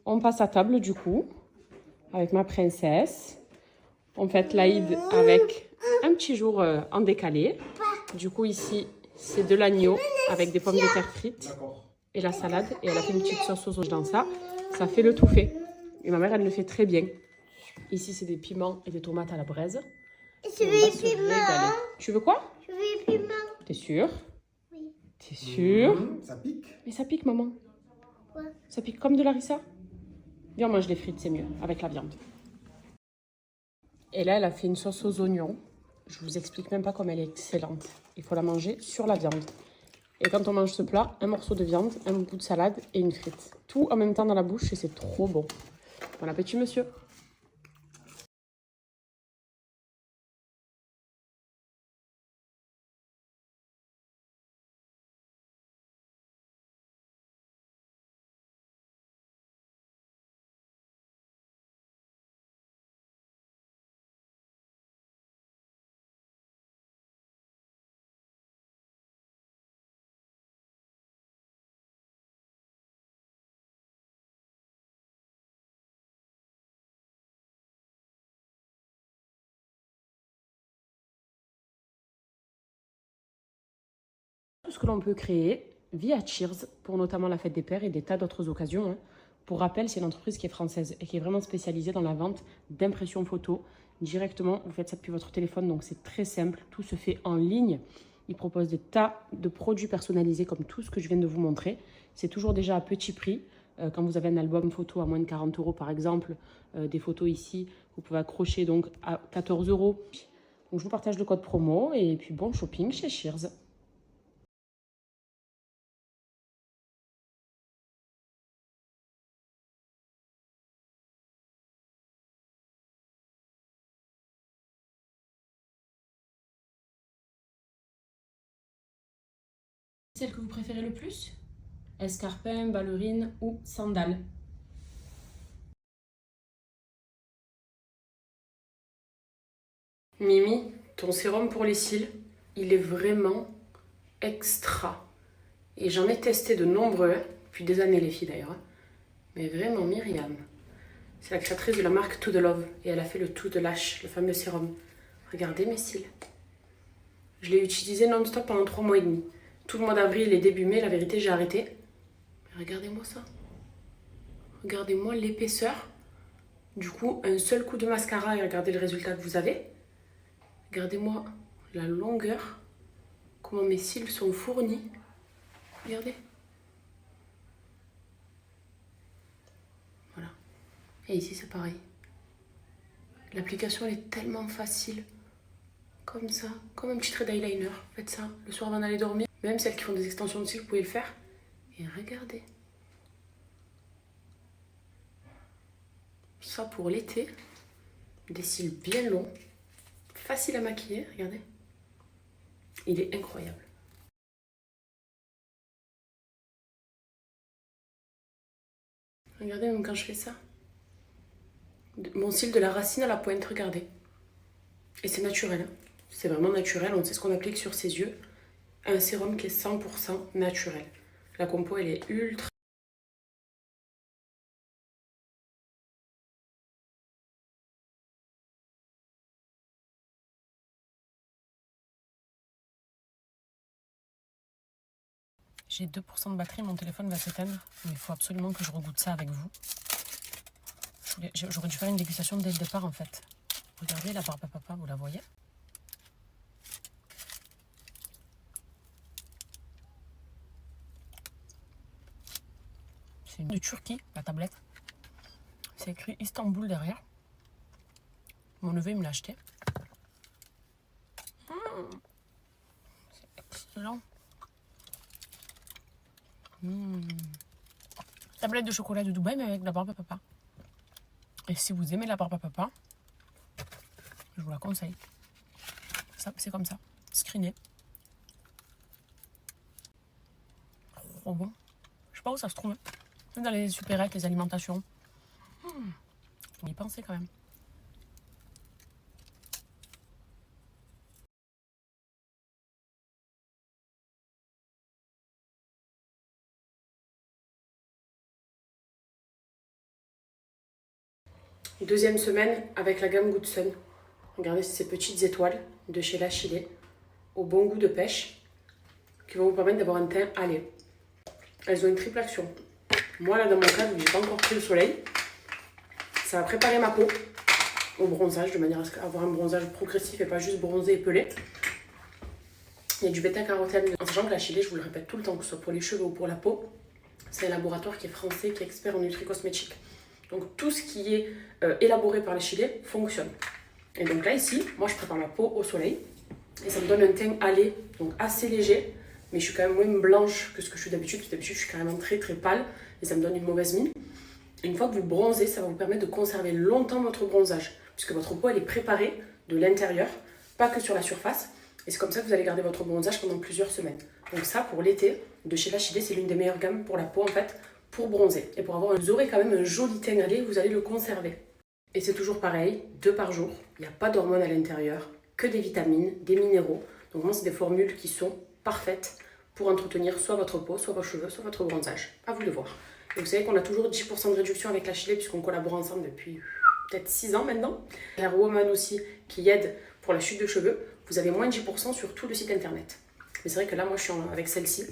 On passe à table du coup, avec ma princesse. On fait l'Aïd avec un petit jour en décalé. Du coup ici, c'est de l'agneau avec des pommes de terre frites et la salade. Et elle a fait une petite sauce aux oignons dans ça. Ça fait le tout fait. Et ma mère, elle le fait très bien. Ici, c'est des piments et des tomates à la braise. Je veux piment. Tu veux quoi? Je veux piment. T'es sûr? Oui. T'es sûr? Ça pique. Mais ça pique, maman. Quoi? Ça pique comme de la harissa. Viens, on mange les frites, c'est mieux, avec la viande. Et là, elle a fait une sauce aux oignons. Je vous explique même pas comme elle est excellente. Il faut la manger sur la viande. Et quand on mange ce plat, un morceau de viande, un bout de salade et une frite. Tout en même temps dans la bouche et c'est trop bon. Bon appétit, monsieur. Tout ce que l'on peut créer via Cheers, pour notamment la fête des pères et des tas d'autres occasions. Pour rappel, c'est une entreprise qui est française et qui est vraiment spécialisée dans la vente d'impressions photos. Directement, vous faites ça depuis votre téléphone, donc c'est très simple. Tout se fait en ligne. Ils proposent des tas de produits personnalisés comme tout ce que je viens de vous montrer. C'est toujours déjà à petit prix. Quand vous avez un album photo à moins de 40 € par exemple, des photos ici, vous pouvez accrocher donc à 14 €. Donc je vous partage le code promo et puis bon shopping chez Cheers. Celle que vous préférez le plus? Escarpin, ballerine ou sandales? Mimi, ton sérum pour les cils, il est vraiment extra. Et j'en ai testé de nombreux, depuis des années les filles d'ailleurs. Mais vraiment Myriam, c'est la créatrice de la marque To The Love. Et elle a fait le To The Lash, le fameux sérum. Regardez mes cils. Je l'ai utilisé non-stop pendant 3 mois et demi. Tout le mois d'avril et début mai, la vérité, j'ai arrêté. Mais regardez-moi ça. Regardez-moi l'épaisseur. Du coup, un seul coup de mascara et regardez le résultat que vous avez. Regardez-moi la longueur. Comment mes cils sont fournis. Regardez. Voilà. Et ici, c'est pareil. L'application, elle est tellement facile. Comme ça. Comme un petit trait d'eyeliner. Faites ça le soir avant d'aller dormir. Même celles qui font des extensions de cils, vous pouvez le faire. Et regardez. Ça pour l'été. Des cils bien longs. Facile à maquiller. Regardez. Il est incroyable. Regardez même quand je fais ça. Mon cil de la racine à la pointe, regardez. Et c'est naturel. C'est vraiment naturel. On sait ce qu'on applique sur ses yeux. Un sérum qui est 100% naturel. La compo, elle est ultra. J'ai 2% de batterie, mon téléphone va s'éteindre. Mais il faut absolument que je regoute ça avec vous. J'aurais dû faire une dégustation dès le départ en fait. Regardez la barbe à papa, vous la voyez? C'est une de Turquie, la tablette. C'est écrit Istanbul derrière. Mon neveu il me l'a acheté. C'est excellent. Tablette de chocolat de Dubaï mais avec de la barbe à papa. Et si vous aimez la barbe à papa, je vous la conseille. Ça, c'est comme ça, screené. Trop bon. Je sais pas où ça se trouve. C'est dans les supérettes, les alimentations. Faut y penser quand même. Deuxième semaine avec la gamme Good Sun. Regardez ces petites étoiles de chez La Chilé, au bon goût de pêche, qui vont vous permettre d'avoir un teint hâlé. Elles ont une triple action. Moi là dans mon cas, vu que j'ai pas encore pris le soleil, ça va préparer ma peau au bronzage, de manière à avoir un bronzage progressif et pas juste bronzé et pelé. Il y a du bêta-carotène, en sachant que La Chilé, je vous le répète tout le temps, que ce soit pour les cheveux ou pour la peau, c'est un laboratoire qui est français, qui est expert en nutri-cosmétique. Donc tout ce qui est élaboré par La Chilé fonctionne. Et donc là ici, moi je prépare ma peau au soleil et ça me donne un teint hâlé, donc assez léger, mais je suis quand même moins blanche que ce que je suis d'habitude, parce que d'habitude je suis carrément très pâle et ça me donne une mauvaise mine. Une fois que vous bronzez, ça va vous permettre de conserver longtemps votre bronzage, puisque votre peau elle est préparée de l'intérieur, pas que sur la surface, et c'est comme ça que vous allez garder votre bronzage pendant plusieurs semaines. Donc ça, pour l'été, de chez La Chilé, c'est l'une des meilleures gammes pour la peau en fait, pour bronzer. Et pour avoir, vous aurez quand même un joli teint hâlé, vous allez le conserver. Et c'est toujours pareil, 2 par jour, il n'y a pas d'hormones à l'intérieur, que des vitamines, des minéraux. Donc moi, c'est des formules qui sont parfaites pour entretenir soit votre peau, soit vos cheveux, soit votre bronzage. À vous de voir. Et vous savez qu'on a toujours 10% de réduction avec La Chilé puisqu'on collabore ensemble depuis peut-être 6 ans maintenant. Hair Woman aussi qui aide pour la chute de cheveux. Vous avez moins de 10% sur tout le site internet. Mais c'est vrai que là, moi, je suis avec celle-ci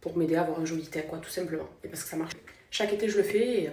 pour m'aider à avoir un joli teint, quoi, tout simplement. Et parce que ça marche. Chaque été, je le fais et